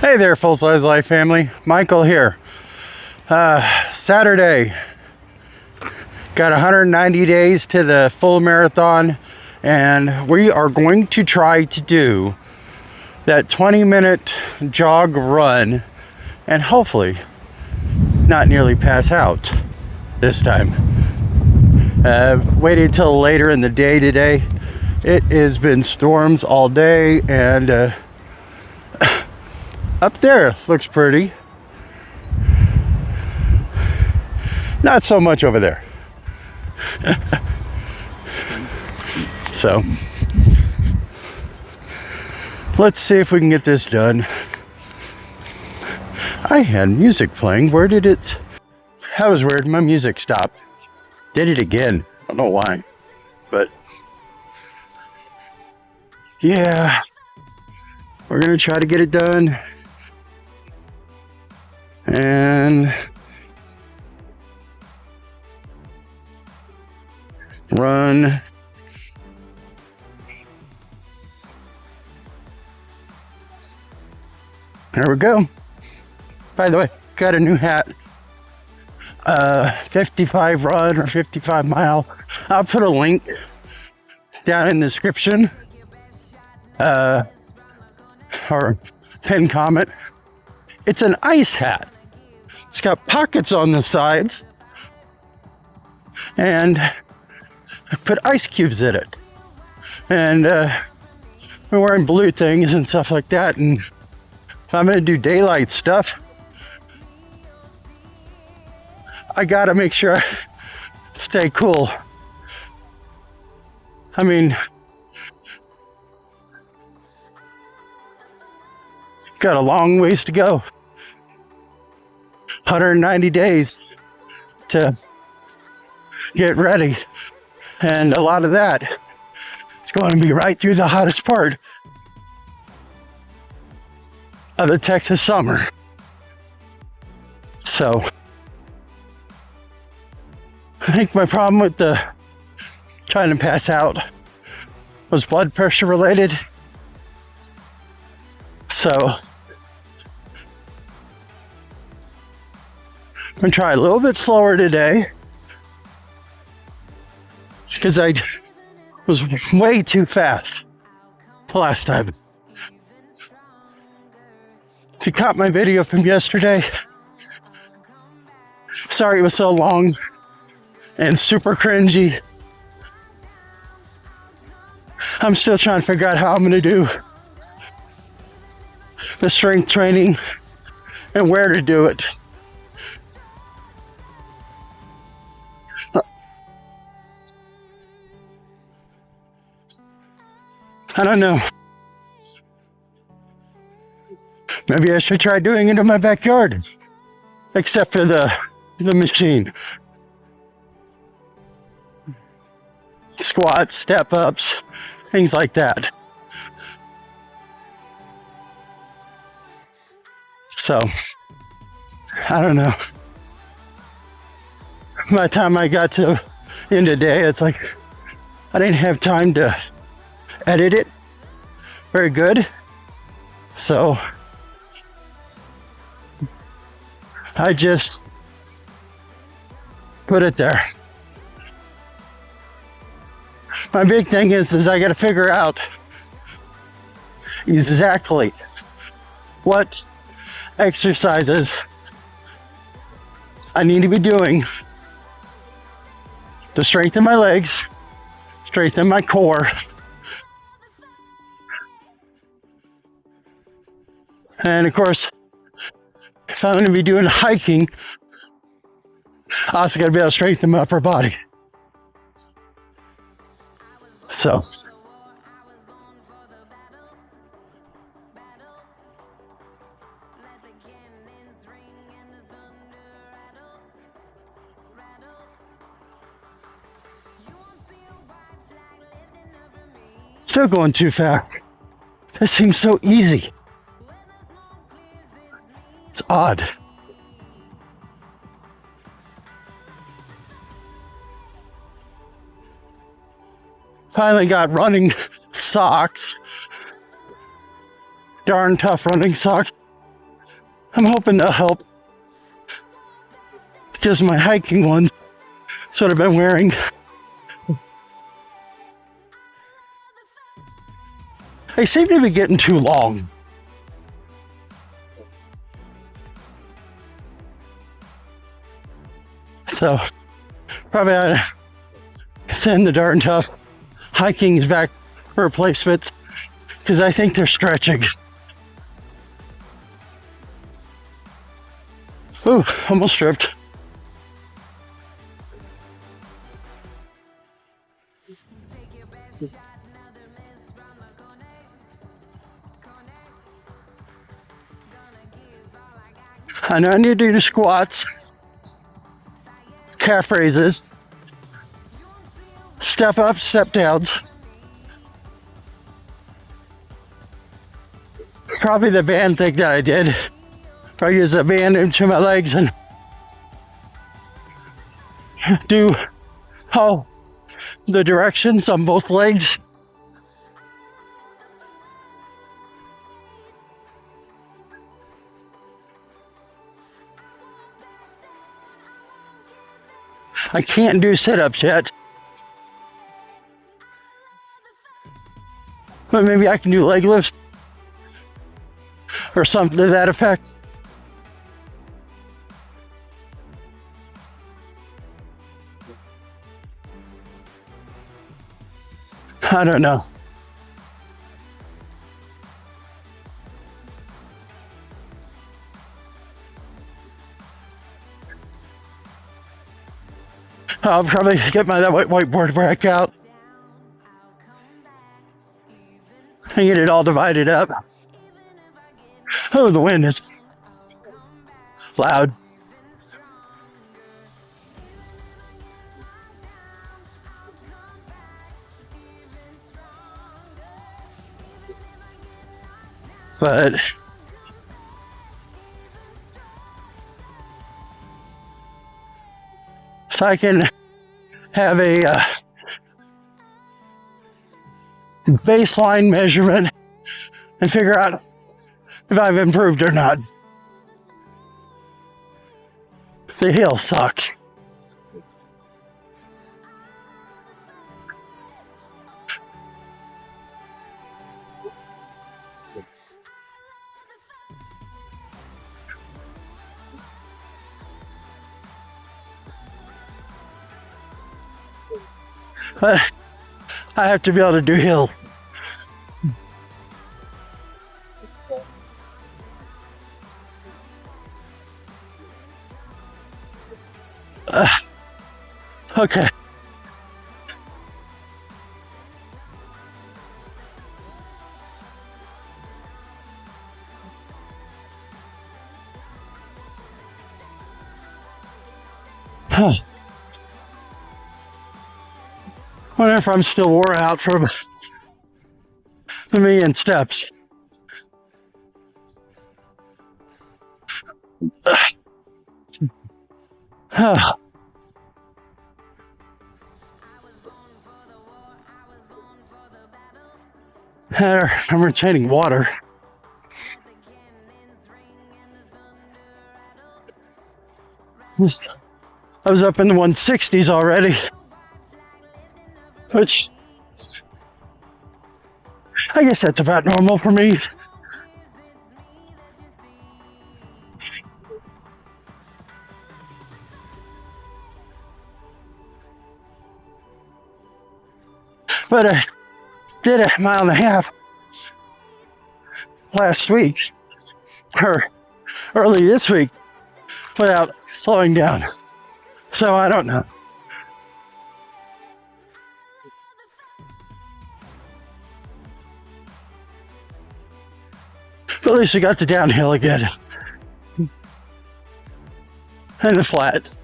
Hey there, Full Size Life family. Michael here. Saturday. Got 190 days to the full marathon, and we are going to try to do that 20-minute jog run and hopefully not nearly pass out this time. I've waited till later in the day today. It has been storms all day, and up there looks pretty. Not so much over there. So let's see if we can get this done. I had music playing. Where did it? That was weird. My music stopped. Did it again. I don't know why. But yeah, we're gonna try to get it done. And run. There we go. By the way, got a new hat. 55 run or 55 mile. I'll put a link down in the description. Or pin comment. It's an ice hat. It's got pockets on the sides, and I put ice cubes in it. And we're wearing blue things and stuff like that. And if I'm gonna do daylight stuff, I gotta make sure I stay cool. I mean, got a long ways to go. 190 days to get ready. And a lot of that is going to be right through the hottest part of the Texas summer. So I think my problem with the trying to pass out was blood pressure related. So I'm gonna try a little bit slower today because I was way too fast the last time. If you caught my video from yesterday, sorry it was so long and super cringy. I'm still trying to figure out how I'm gonna do the strength training and where to do it. I don't know. Maybe I should try doing it in my backyard, except for the machine. Squats, step ups, things like that. So, I don't know. By the time I got to end of the day, it's like I didn't have time to edit it very good. So I just put it there. My big thing is I got to figure out exactly what exercises I need to be doing to strengthen my legs, strengthen my core, and of course, if I'm going to be doing hiking, I also got to be able to strengthen my upper body. So still going too fast. This seems so easy. It's odd. Finally got running socks. Darn tough running socks. I'm hoping they'll help because my hiking ones, that's what I've been wearing. They seem to be getting too long. So probably ought to send the darn tough hiking back replacements because I think they're stretching. Ooh, almost tripped. I know I need to do the squats, calf raises, step up, step downs. Probably the band thing that I did. Probably use a band into my legs and do all the directions on both legs. I can't do sit-ups yet, but maybe I can do leg lifts or something to that effect. I don't know. I'll probably get my that whiteboard back out and get it all divided up. Oh, the wind is loud. But so I can have a baseline measurement and figure out if I've improved or not. The hill sucks. But I have to be able to do hill. Okay. Huh. Wonder if I'm still wore out from the million steps. Huh. I'm retaining water. I was up in the 160s already, which I guess that's about normal for me. But I did a mile and a half last week, or early this week, without slowing down. So I don't know. But at least we got the downhill again. And the flat.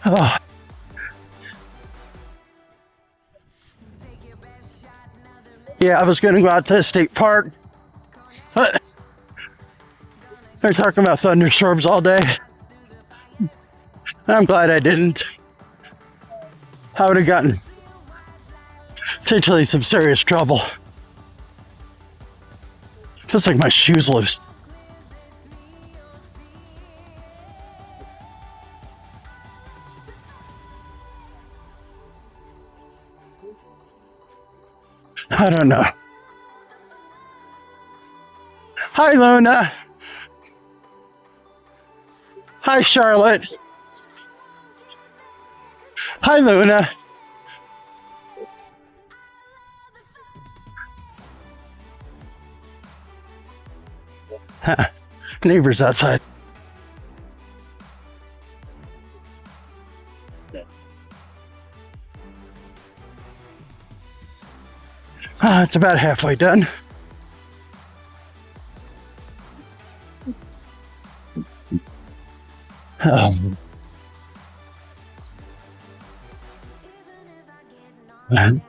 Oh. Yeah, I was going to go out to the state park, but they're talking about thunderstorms all day. I'm glad I didn't. I would have gotten potentially some serious trouble. Feels like my shoe's loose. I don't know. Hi, Luna. Hi, Charlotte. Hi, Luna. Neighbors outside. It's about halfway done. Man.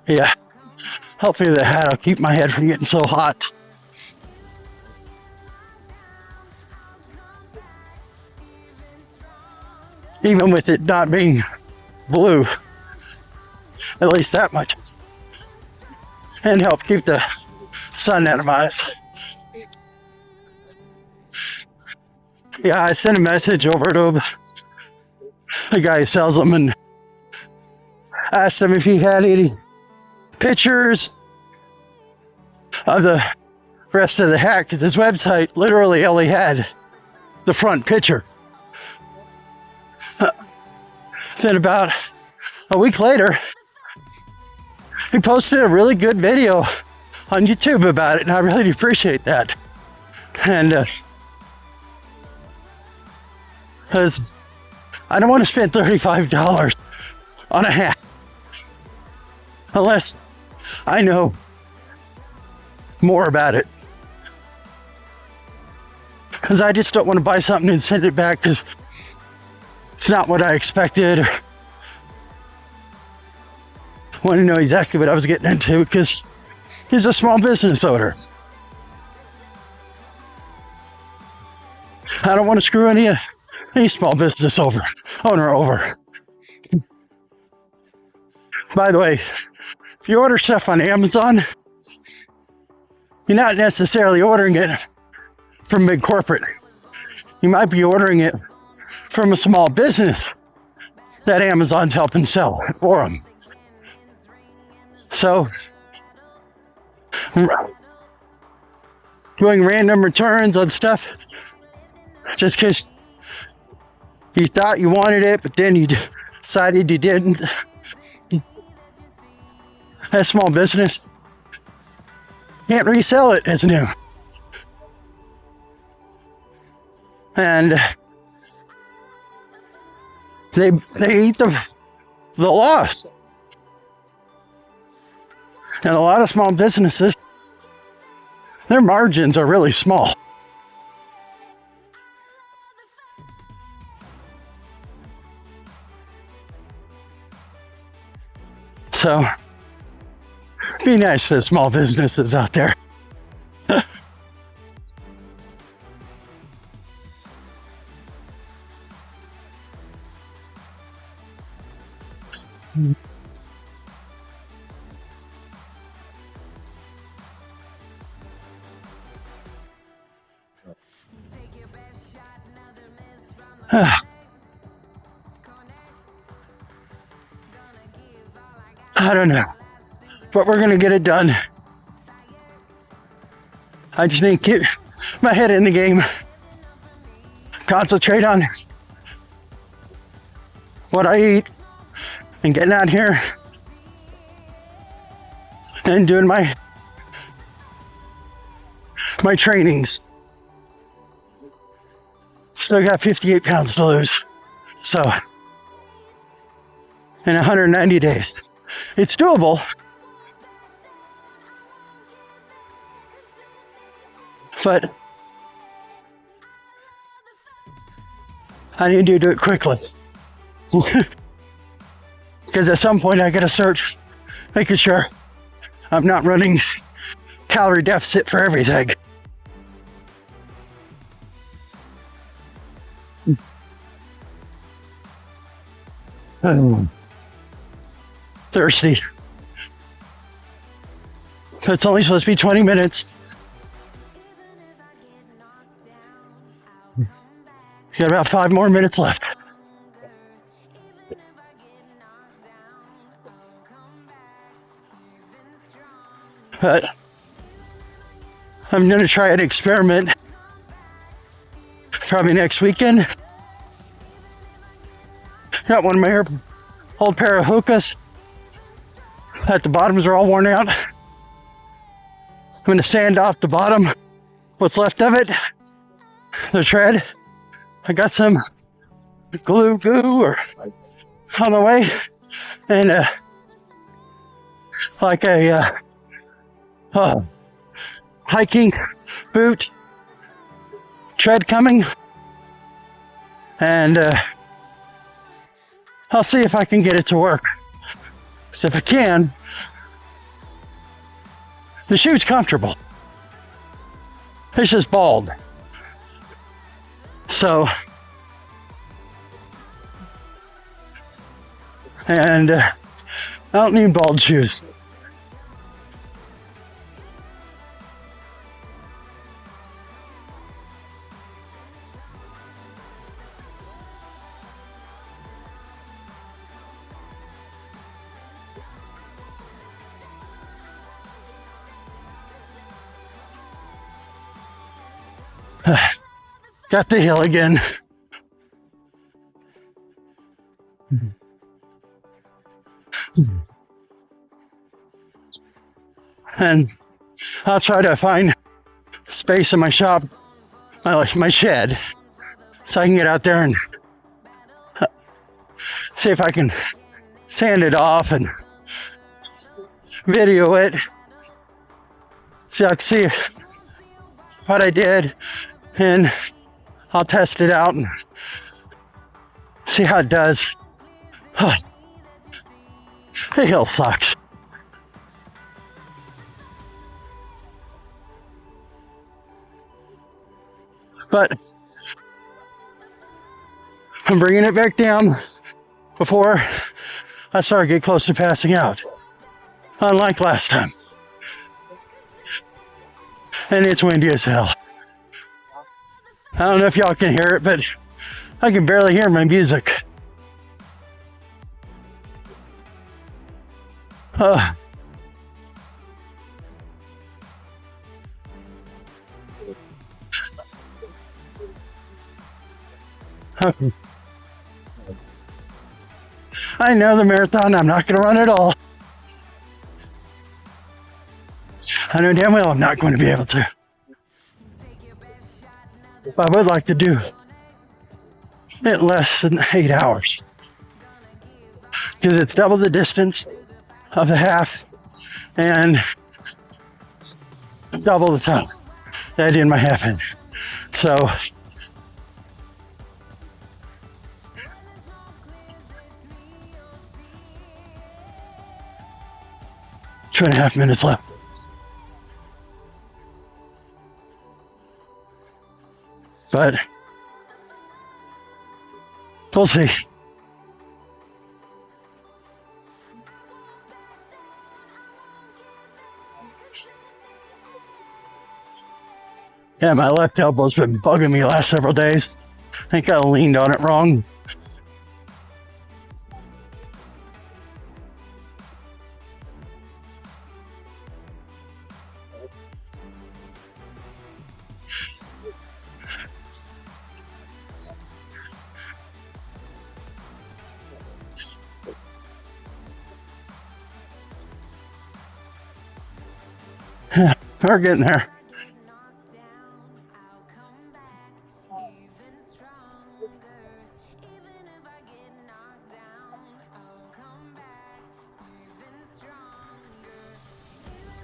Yeah. Hopefully the hat will keep my head from getting so hot. Even with it not being blue, at least that much. And help keep the sun out of my eyes. Yeah, I sent a message over to the guy who sells them and asked him if he had any pictures of the rest of the hat, because his website literally only had the front picture. Then about a week later, he posted a really good video on YouTube about it, and I really appreciate that. And because I don't want to spend $35 on a hat unless I know more about it. Because I just don't want to buy something and send it back because it's not what I expected. Or want to know exactly what I was getting into because he's a small business owner. I don't want to screw any small business owner over. By the way, if you order stuff on Amazon, you're not necessarily ordering it from big corporate. You might be ordering it from a small business that Amazon's helping sell for them. So, doing random returns on stuff just because you thought you wanted it, but then you decided you didn't. That small business can't resell it as new. And they eat the loss. And a lot of small businesses, their margins are really small. So, be nice to the small businesses out there. I don't know, but we're gonna get it done. I just need to keep my head in the game, concentrate on what I eat, and getting out here and doing my trainings. Still got 58 pounds to lose, so in 190 days. It's doable, but I need to do it quickly. Because at some point I gotta start making sure I'm not running calorie deficit for everything. Thirsty. It's only supposed to be 20 minutes. Got about 5 more minutes left. But I'm gonna try an experiment probably next weekend. Got one of my old pair of hookahs that the bottoms are all worn out. I'm gonna sand off the bottom, what's left of it, the tread. I got some glue or on the way, and like a hiking boot tread coming, and I'll see if I can get it to work. So if I can, the shoe's comfortable. It's just bald. So, and I don't need bald shoes. Got the hill again. And I'll try to find space in my shop, my shed, so I can get out there and see if I can sand it off and video it. So I can see what I did, and I'll test it out and see how it does. The hill sucks. But I'm bringing it back down before I start to get close to passing out. Unlike last time. And it's windy as hell. I don't know if y'all can hear it, but I can barely hear my music. I know the marathon, I'm not going to run at all. I know damn well I'm not going to be able to. I would like to do it less than 8 hours, because it's double the distance of the half and double the time that I did my half in. So two and a half minutes left. But we'll see. Yeah, my left elbow's been bugging me last several days. I think I leaned on it wrong. We're getting there.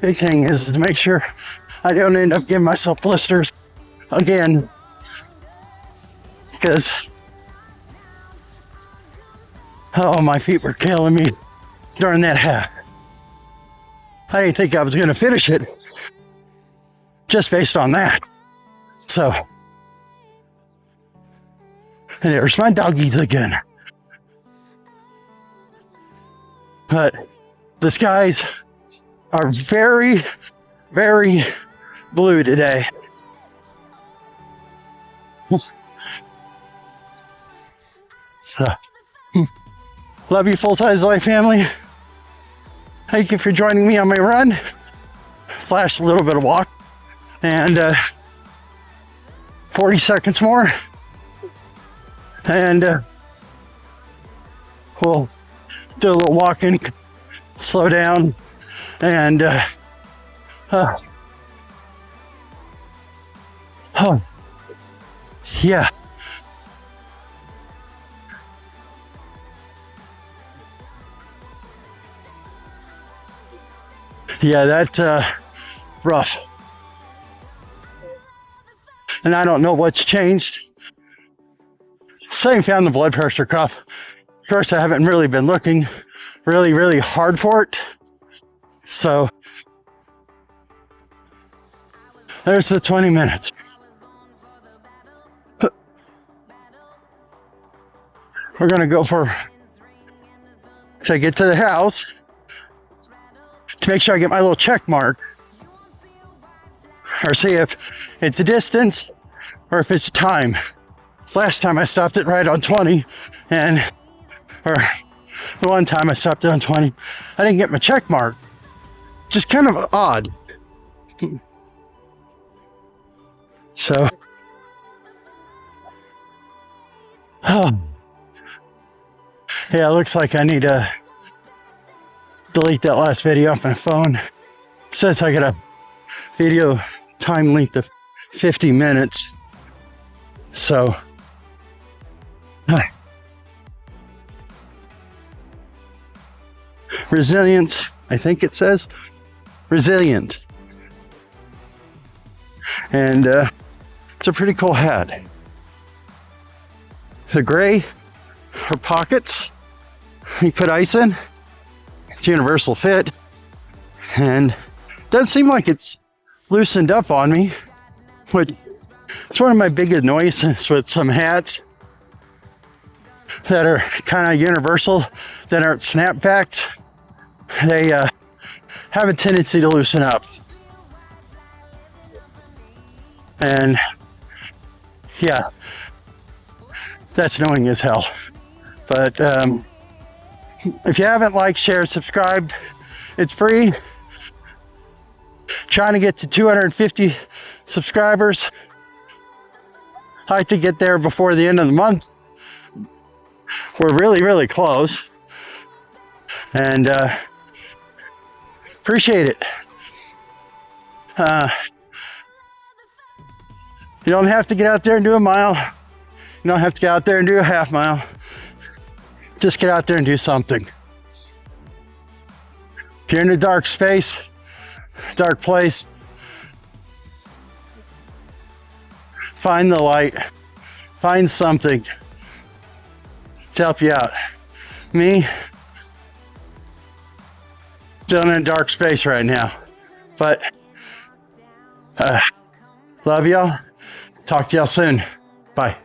Big thing is to make sure I don't end up giving myself blisters again, because oh, my feet were killing me during that half. I didn't think I was going to finish it, just based on that. So, and there's my doggies again. But the skies are very, very blue today. So, love you, Full Size Life family. Thank you for joining me on my run / a little bit of walk. And 40 seconds more. And we'll do a little walking, slow down, and oh, yeah. Yeah, that's rough. And I don't know what's changed. Same found the blood pressure cuff. Of course, I haven't really been looking really hard for it. So there's the 20 minutes. We're gonna go for, to get to the house, to make sure I get my little check mark, or see if it's a distance or if it's time. Last time I stopped it right on 20, or the one time I stopped it on 20, I didn't get my check mark. Just kind of odd. So, oh. Yeah, it looks like I need to delete that last video off my phone. It says I got a video time length of 50 minutes. So, resilience, I think it says. Resilient. And it's a pretty cool hat. The gray are pockets. You put ice in. It's universal fit. And it does seem like it's loosened up on me. Which it's one of my big annoyances with some hats that are kind of universal, that aren't snapbacks. They have a tendency to loosen up. And yeah, that's annoying as hell. But if you haven't liked, shared, subscribed, it's free. Trying to get to 250 subscribers. I like to get there before the end of the month. We're really close. And appreciate it. You don't have to get out there and do a mile. You don't have to get out there and do a half mile. Just get out there and do something. If you're in a dark space, dark place, find the light. Find something to help you out. Me, still in a dark space right now. But love y'all. Talk to y'all soon. Bye.